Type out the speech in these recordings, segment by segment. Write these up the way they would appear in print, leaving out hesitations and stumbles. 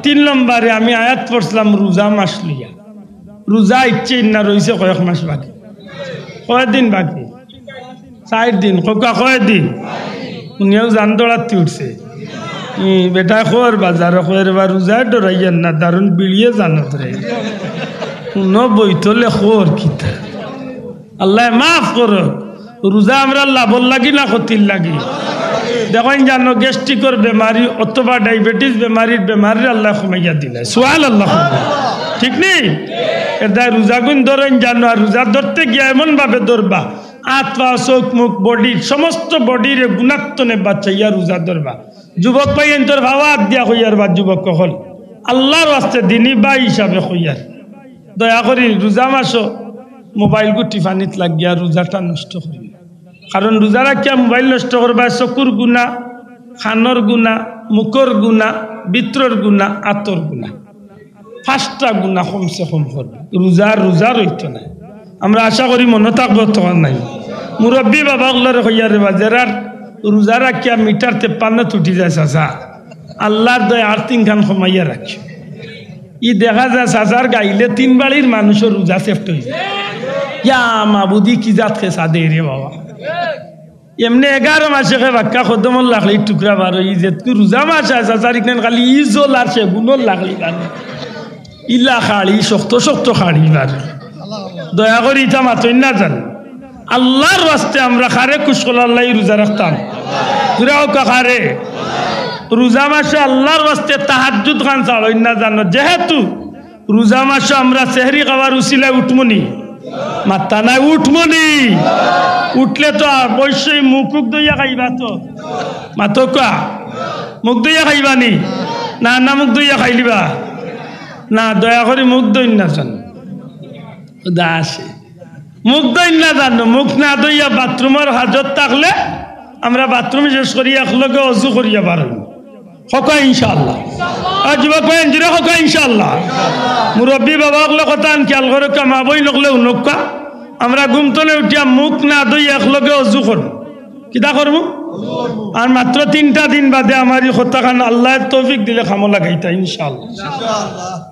3 নম্বরে আমি আয়াত পড়ছিলাম রোজা মাস লইয়া রোজা ইচ্ছে না রইছে কয়েক মাস বাকি কয়দিন বাকি 4 দিন কয়দিন উনিও জান দৌড়াতে উঠছে বেটা খোর বাজার খোর বা রোজা ডরাইয়েন না দারুণ বিড়িয়ে জানত রে ন বইতলে খোর কিতা আল্লাহ মাফ করো রোজা আমরা লাভর লাগি না ক্ষতির লাগি দেখেন জানো গ্যাস্ট্রিকের বেমারি অথবা ডায়াবেটিস বেমারির বেমারি আল্লাহ কমাইয়া দিলে সোয়াল আল্লাহ ঠিক নেই এটা রোজা গুণ ধরেন জানো আর রোজা ধরতে গিয়ে এমন ভাবে ধরবা আত্মা চোখ মুখ বডির সমস্ত বডির গুণাত্মনে বাচ্চাইয়া রোজা ধরবা যুবক ভাই তোর ভাবা দিয়া হইয়ার বা যুবক হল আল্লাহর আস্তে দিনী বা হিসাবে হইয়ার দয়া করি রোজা মাসও মোবাইল গু টিফানিত লাগিয়া রোজাটা নষ্ট করি কারণ রোজা রাখিয়া মোবাইল নষ্ট করবা চকুর গুণা খানোর গুণা মুখর গুণা বিত্রর গুণা আতর গুণা 5টা গুণা কমসে কম করবে রোজা রইত না আমরা আশা করি মনে থাকবো তখন নাই মুরব্বী বাবাগুলোর হইয়ারে বাজার রোজা রাখিয়া মিটার 53 উঠি যায় চাচা আল্লাহর দয় আর 3 খান কমাইয়া রাখি ই দেখা যায় চাচার গাইলে 3 বাড়ির মানুষের রোজা সেফট হয়ে যায় ইয়া মাবুদি কি জাত খেসা দে রে বাবা এমনি 11 মাসে বাক্কা খদমল লাগলি টুকরা বার হই যে রোজা মাস আছে চাচার ইকনেন খালি ইজল আর সে গুণর লাগলি গানে ইলা খাড়ি শক্ত খাড়ি বার দয়া করি ইটা মাতই না জান আল্লাহর ওয়াস্তে আমরা খারে কুশলাল্লাহ রোজা রাখতাম তুরাও খারে রোজা মাসে আল্লাহর ওয়াস্তে তাহাজ্জুদ খান চালই না জানো যেহেতু রোজা মাসে আমরা সেহরি খাওয়ার উসিলায় উঠমনি মাত্তা নাই উঠমনি উঠলে তো অবশ্যই মুখ দইয়া খাইবা তো মাতো কা মুখ দইয়া খাইবানি না মুখ দইয়া খাইলিবা না দয়া করে মুখ দই না জানো দাসে মুখ দই না জানো মুখ না দইয়া বাথরুমের হাজত থাকলে আমরা বাথরুম শেষ করি একলগে অজু করিয়া পারব হকা ইনশাআল্লাহ যুবক ভাই জিরা হকা ইনশাআল্লাহ মুরব্বী বাবাগুলো কথা আন খেয়াল করে কামাবই নকলে উনকা আমরা ঘুম তোলে উঠিয়া মুখ না দইয়া একলগে অজু করব কিতা করব আর মাত্র 3টা দিন বাদে আমার এই কথাখান আল্লাহর তৌফিক দিলে কামে লাগাইতা ইনশাআল্লাহ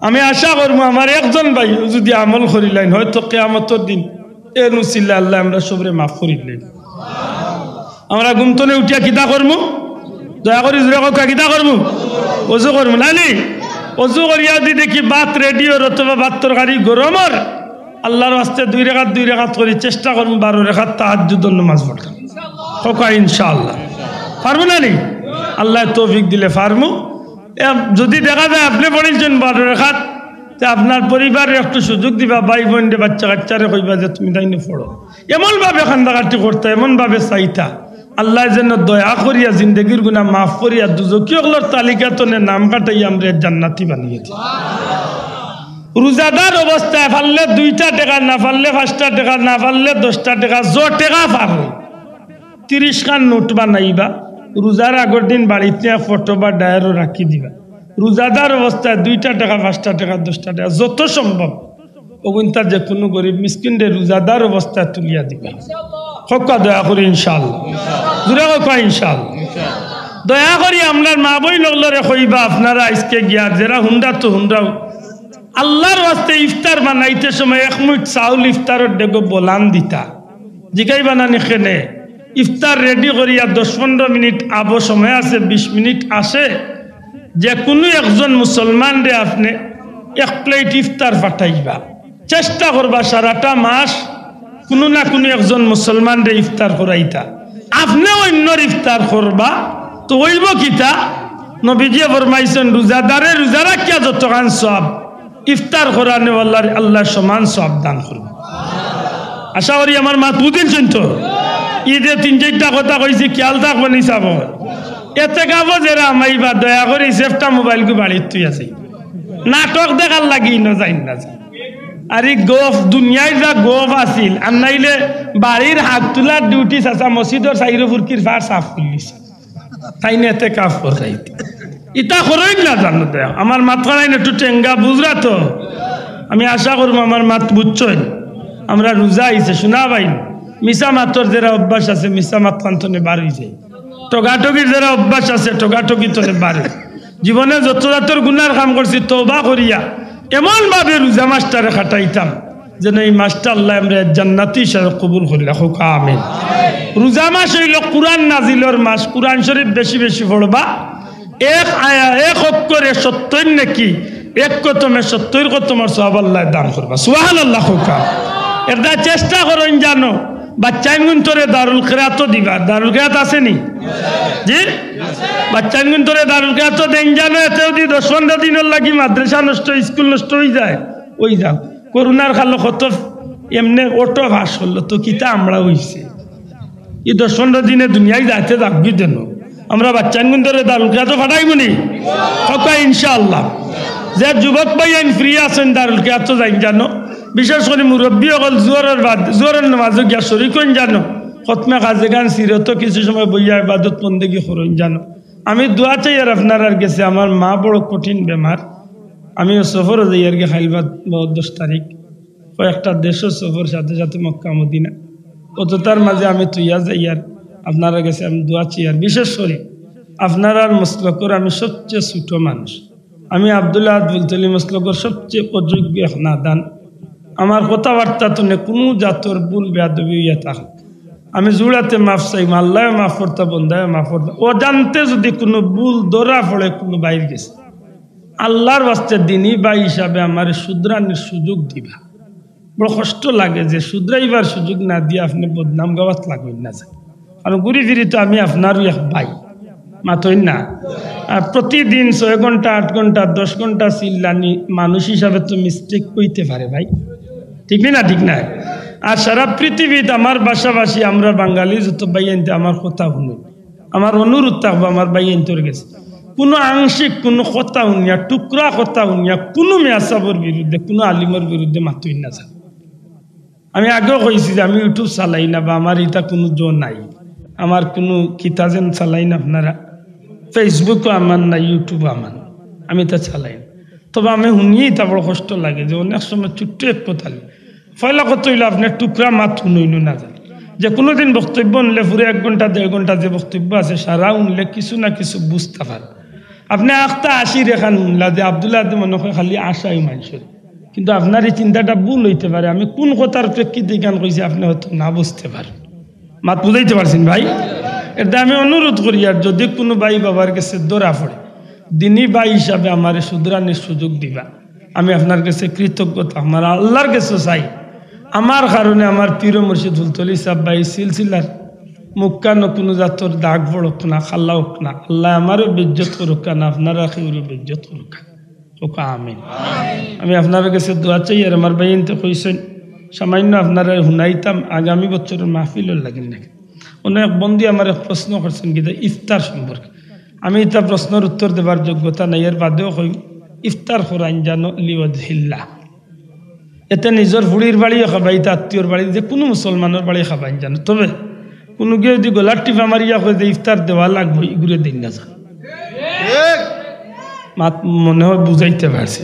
আমি আশা করব আমার একজন ভাই যদি আমল করিলেন হয়তো কিয়ামতের দিন এর উসিলা আল্লাহ আমরা সবরে মাফ করিলেন আমরা ঘুম তোলে উঠিয়া কিতা করব দয়া করে জোরে কথা কিতা করব ওযু করব নানি ওযু করিয়া দি দেখি ভাত রেডি হর অথবা ভাত তরকারি গরমর আল্লাহর ওয়াস্তে 2 রাকাত করি চেষ্টা করব 12 রাকাত তাহাজ্জুদের নামাজ পড়তাম হকা ইনশাআল্লাহ পারবো না নি আল্লাহ তৌফিক দিলে পারমু যদি দেখা যায় আপনি পড়েছেন 12 রাকাত তে আপনার পরিবারের একটু সুযোগ দিবা ভাই বোনদের বাচ্চা কাচ্চারে কইবা যে তুমি তাইনে পড়ো এমন ভাবে খান্দাকাটি করতে এমন ভাবে চাইতা আল্লাহ যেন দয়া করিয়া জিন্দগির গুনাহ মাফ করিয়া দুজকিয়গুলোর তালিকাতনে নাম কাটাই আমরা জান্নাতি বানিয়ে দিই রোজাদার অবস্থায় পারলে 2টা টাকা না পারলে 5টা টাকা না পারলে 10টা টাকা যো টাকা পারো 30 খান নোট বানাইবা রোজার আগের দিন বাড়িতে ফটো বা ডায়েরও রাখি দিবা রোজাদার অবস্থায় 2টা টাকা 5টা টাকা 10টা টাকা যত সম্ভব ওগুনটা যে কোনো গরিব মিসকিনদের রোজাদার অবস্থায় তুলিয়া দিবা হকা দয়া করি ইনশাআল্লাহ জোরে হকা ইনশাআল্লাহ দয়া করি আপনার মা বই লগলরে কইবা আপনারা আজকে গিয়া যারা হুন্ডা তো হুন্ডাও আল্লাহর ওয়াস্তে ইফতার বানাইতে সময় 1 মুঠ চাউল ইফতারের ডেগো বলান দিতা জিগাই বানানি খেনে ইফতার রেডি করিয়া 10-15 মিনিট আবো সময় আছে 20 মিনিট আসে যে কোনো একজন মুসলমান রে আপনি 1 প্লেট ইফতার পাঠাইবা চেষ্টা করবা সারাটা মাস কোনো না কোনো একজন মুসলমান রে ইফতার করাইতা আপনি অন্যর ইফতার করবা তো হইব কিতা নবীজি ফরমাইছেন রোজাদারে রোজা রাখিয়া যতখান সওয়াব ইফতার করানে আল্লাহ সমান সওয়াব দান করবে আশা করি আমার মা বুঝেছেন তো ঈদে 3-4টা কথা কইছি খেয়াল থাকবো নি চাব এতে গাবো যারা আমাইবা দয়া করে সেফটা মোবাইলকে বাড়ির তুই আছে নাটক দেখার লাগি ন যাই না আর এই গোফ দুনিয়ায় যা গোফ আছিল আর নাইলে বাড়ির হাত তোলার ডিউটি চাচা মসজিদর সাইরো ফুরকির ফার সাফ করলিস তাই না এতে কাজ করে ইটা করই না জানো দেয়া আমার মাথা নাই একটু টেঙ্গা বুঝরা তো আমি আশা করবো আমার মাত বুঝছই আমরা রোজা আইছে শোনা ভাই মিশা মাতর যারা অভ্যাস আছে মিশা মাত কান্তনে বার হয়ে যায় টগাটগির যারা অভ্যাস আছে টগাটগি তনে বাড়ে জীবনে যত জাতর গুনার কাম করছি তওবা করিয়া এমনভাবে রোজা মাসটারে খাটাইতাম যেন এই মাসটা আল্লাহ আমরা জান্নাতি হিসাবে কবুল করিলা হোক আমিন। রোজা মাস হইল কুরআন নাজিলের মাস। কুরআন শরীফ বেশি বেশি পড়বা। এক আয়া এক অক্ষরে 70 নাকি এক কতমে 70 কতমের সওয়াব আল্লাহ দান করবা সুবহানাল্লাহ হোক। এটা চেষ্টা করেন জানো বাচ্চাইন তোরে দারুল কিরাত দিবা। দারুল কিরাত আছে নি জি বাচ্চাইন তোরে দারুল কিরাত দেন জানো। এতেও দি 10-15 দিনের লাগি মাদ্রাসা নষ্ট স্কুল নষ্ট হয়ে যায়। ওই যাও করোনার খালো কত এমনি অটো ভাস হলো তো কিতা আমরা হইছে এই 10-15 দিনে দুনিয়ায় যাইতে থাকবি দেন আমরা বাচ্চাইন ধরে দারুল কিরাত ফাটাইব নি হকা ইনশাআল্লাহ। যে যুবক ভাই আইন ফ্রি আছেন দারুল কিরাত যাই জানো। বিশেষ করে মুরব্বী অকল জোরের নামাজে গিয়া শরীক হইন জানো। খতমে কাজে গান সিরত কিছু সময় বইয়া ইবাদত বন্দেগী করুন জানো। আমি দোয়া চাই আর আপনার আর গেছে আমার মা বড় কঠিন বেমার। আমি সফর যাই আর গে খাইলবাদ 10 তারিখ কয়েকটা দেশের সফর সাথে সাথে মক্কা মদিনা কত তার মাঝে আমি তুইয়া যাই আর আপনারা গেছে আমি দোয়া চাই। আর বিশেষ করে আপনারা মসলকর আমি সবচেয়ে ছোট মানুষ। আমি আব্দুল্লাহ বুলতলি মসলকর সবচেয়ে অযোগ্য নাদান। আমার কথাবার্তা তো কোনো জাতর ভুল বেয়াদবি হইয়া থাকে আমি জুড়াতে মাফ চাই আল্লাহ মাফ করতে বন্ধায় মাফ করতে। ও জানতে যদি কোনো ভুল ধরা পড়ে কোনো বাইর গেছে আল্লাহর বাস্তে দিনই বাই হিসাবে আমার শুধরানির সুযোগ দিবা। বড় কষ্ট লাগে যে শুধরাইবার সুযোগ না দিয়ে আপনি বদনাম গাওয়াত লাগবেন না যায়। কারণ ঘুরি ফিরি তো আমি আপনারও এক ভাই মাতই না। আর প্রতিদিন 6 ঘন্টা 8 ঘন্টা 10 ঘন্টা চিল্লানি মানুষ হিসাবে তো মিস্টেক হইতে পারে ভাই, ঠিক না ঠিক না। আর সারা পৃথিবীতে আমার বাসাবাসী আমরা বাঙালি যত বাইনতে আমার কথা শুনুন। আমার অনুরোধ থাকবো আমার বাইনতর গেছে কোনো আংশিক কোনো কথা শুনিয়া টুকরা কথা শুনিয়া কোনো মেয়াসাবর বিরুদ্ধে কোনো আলিমের বিরুদ্ধে মাতুই না যায়। আমি আগেও কইছি যে আমি ইউটিউব চালাই না বা আমার এটা কোনো জোর নাই। আমার কোনো কিতাবেন চালাই না আপনারা, ফেসবুকও আমার না, ইউটিউবও আমার, আমি তা চালাই না। তবে আমি শুনিয়েই তা বড় কষ্ট লাগে যে অনেক সময় ছোট্ট এক কথা ফয়লা কত হইলে আপনার টুকরা মাত শুনইল না যায়। যে কোনো দিন বক্তব্য উনলে পুরো 1 ঘন্টা 1.5 ঘন্টা যে বক্তব্য আছে সারা উনলে কিছু না কিছু বুঝতে পারে। আপনি আখতা 80 রেখান উনলা যে আব্দুল্লাহ মনে হয় খালি আশাই মানুষের, কিন্তু আপনার এই চিন্তাটা ভুল হইতে পারে। আমি কোন কথার প্রেক্ষিতে গান কইছি আপনি হয়তো না বুঝতে পারেন। মাত বুঝাইতে পারছেন ভাই? এটা আমি অনুরোধ করি আর যদি কোনো ভাই বাবার কাছে ধরা পড়ে দিনী ভাই হিসাবে আমার শুধরানির সুযোগ দিবা। আমি আপনার কাছে কৃতজ্ঞতা আমার আল্লাহর কাছে চাই। আমার কারণে আমার পীর মুর্শিদ বুলতলি সাহেব ভাই সিলসিলার মুক্কানো কোনো জাতর দাগ পড়ুক না, খাল্লা হোক না। আল্লাহ আমারও বেজ্জত করুক না, আপনারা কেউরও বেজ্জত করুক না। আমিন। আমি আপনার কাছে দোয়া চাই। আর আমার ভাই এনতে কইছেন সামান্য আপনারা শুনাইতাম আগামী বছরের মাহফিলের লাগেন নাকি। অনেক বন্ধু আমার এক প্রশ্ন করছেন কিন্তু ইফতার সম্পর্কে। আমি এটা প্রশ্নের উত্তর দেবার যোগ্যতা নাই। এর বাদেও কই ইফতার করাইন জানো লিওয়াজহিল্লাহ। এতে নিজের ফুড়ির বাড়িও খাবাই, আত্মীয়র বাড়ি, যে কোনো মুসলমানের বাড়ি খাবাইন জানো। তবে কোনো কেউ যদি গলার টিপা মারিয়া কয়ে যে ইফতার দেওয়া লাগবে এগুলো দিন না যান। মাত মনে হয় বুঝাইতে পারছি।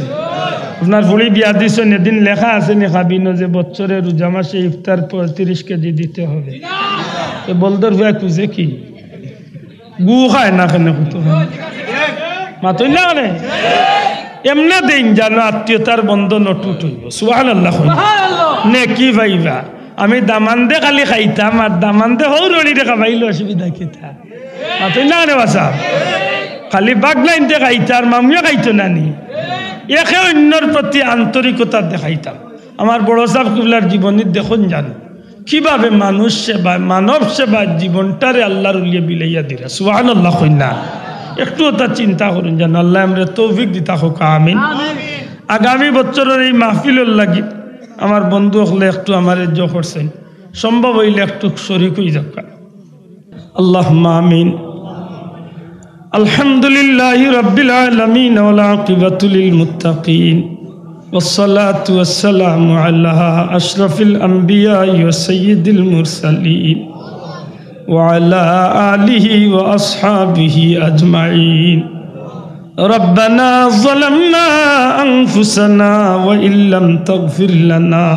আপনার ফুড়ি বিয়া দিচ্ছেন এদিন লেখা আছে নি খাবিন যে বছরে রোজা মাসে ইফতার 35 কেজি দিতে হবে। বলদর ভাই খুঁজে কি গু খায় না কেন মাতই না মানে এমনে দিন জানো আত্মীয়তার বন্ধন অটুট হইব। সুবহানাল্লাহ নে কি ভাইবা। আমি দামান্দে খালি খাইতাম আর দামান্দে হৌরড়ি রেখা ভাইলে অসুবিধা খেতা মাতই না রে বাসা। খালি বাগলাইনতে খাইতাম মামিও খাইতো নানি। একে অন্যর প্রতি আন্তরিকতা দেখাইতাম। আমার বড় সাহেব কিবলার জীবনী দেখুন জানো কিভাবে মানুষ সেবা মানব সেবা জীবনটারে আল্লাহর উলিয়ে বিলাইয়া দিরা। সুবহানাল্লাহ কইনা একটু ওটা চিন্তা করুন যেন আল্লাহ আমরা তৌফিক দিতা হোক আমিন। আগামী বছরের এই মাহফিলের লাগি আমার বন্ধু হলে একটু আমার জো করছেন, সম্ভব হইলে একটু শরীক হয়ে যাক। আল্লাহুম্মা আমিন। আলহামদুলিল্লাহি রাব্বিল আলামিন ওয়াল আকিবাতু লিল মুত্তাকিন والصلاة والسلام على أشرف الأنبياء وسيد المرسلين وعلى آله وأصحابه أجمعين. ربنا ظلمنا أنفسنا وإن لم تغفر لنا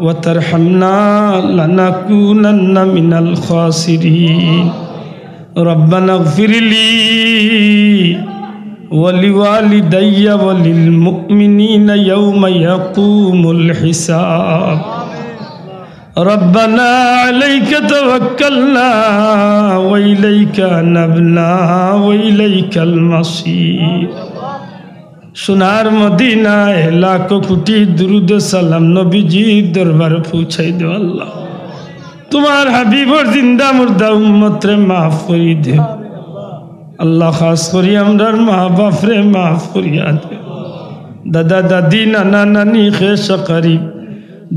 وترحمنا لنكونن من الخاسرين. ربنا اغفر لي ولوالدي وللمؤمنين يوم يقوم الحساب ربنا عليك توكلنا وإليك أنبنا وإليك المصير সোনার মদিনায় লাখো কোটি দুরুদ সালাম নবীজির দরবারে পৌঁছাই দে আল্লাহ তোমার হাবিবর জিন্দা মুর্দা উম্মত রে মাফ করে দে আল্লাহ খাস করি আমরার মা বাপ রে মাফ করিয়া দে দাদা দাদি নানা নানি খেশ করিব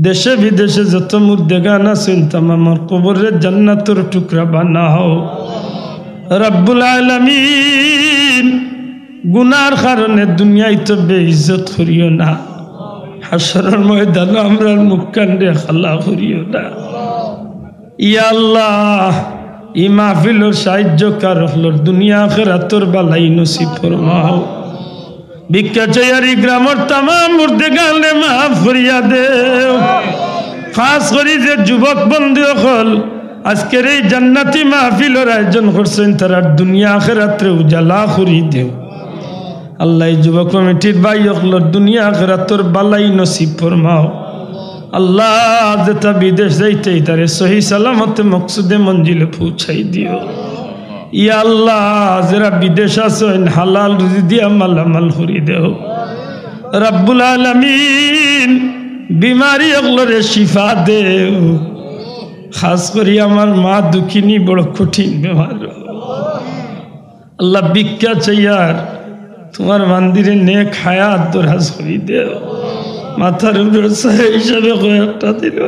দেশে বিদেশে যত মুর্দেগান আছেন তামামর কবরের জান্নাতের টুকরা বানাও রব্বুল আলামিন গুনার কারণে দুনিয়ায় তো বেইজ্জত করিও না হাসরের ময়দানে আমরার মুখ কান্ডে খালা করিও না ইয়া আল্লাহ ই মাহফিলের সাহায্যকার হলোর দুনিয়া আখিরাতের বালাই নসিব ফরমাও ভিক্ষা চাইয়ারি গ্রামের তামাম মুর্দেগানে মাফ করিয়া দেও খাস করি যে যুবক বন্ধু হল আজকের এই জান্নাতি মাহফিলের আয়োজন করছেন তারা দুনিয়া আখিরাতে উজালা করি দেও আল্লাহ যুবক কমিটির ভাই হলোর দুনিয়া আখিরাতের বালাই নসিব ফরমাও আল্লাহ যেটা বিদেশ যাইতে তারে সহি সালামতে মকসুদে মঞ্জিলে পৌঁছাই দিও ইয়া আল্লাহ যারা বিদেশ আছেন হালাল রুজি দিয়া মালামাল করি দেও রব্বুল আলামিন বিমারি ওগুলোরে শিফা দেও খাস করি আমার মা দুঃখিনী বড় কঠিন বেমার আল্লাহ ভিক্ষা চাইয়ার তোমার মন্দিরে নেক হায়াত দরাজ করি দেও মাথার উপরে হিসাবে কয়েকটা দিল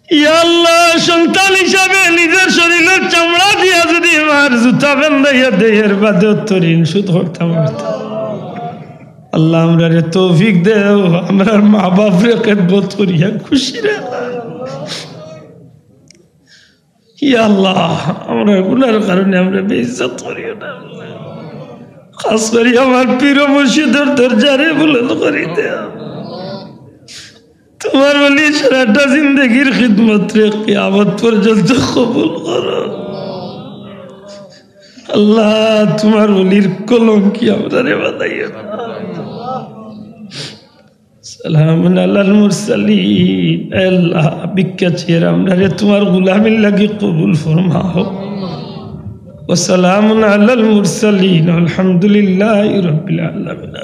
ইয়া আল্লাহ সন্তান হিসাবে নিজের শরীরের চামড়া দিয়া যদি আমার জুতা বেঁধাইয়া দেহের বাদে তরিন শুধু করতাম আল্লাহ আমরা রে তৌফিক দেও আমরা মা বাপ রে খেদমত করিয়া খুশি রে ইয়া আল্লাহ আমরা গুনার কারণে আমরা বেইজ্জত করিও না খাস করি আমার পীর মুর্শিদের দরজারে বুলন্দ করি দেও তোমার বলি সারাটা জিন্দগির খিদমত রে কিয়ামত পর্যন্ত কবুল করো আল্লাহ তোমার বলির কলঙ্কি আমরা রে বাঁধাইও না সালামুন আলাল মুরসালিন আল্লাহ ভিক্ষা চেয়ে আমরা রে তোমার গোলামির লাগি কবুল ফরমাও ওয়া সালামুন আলাল মুরসালিন আলহামদুলিল্লাহি রাব্বিল আলামিন।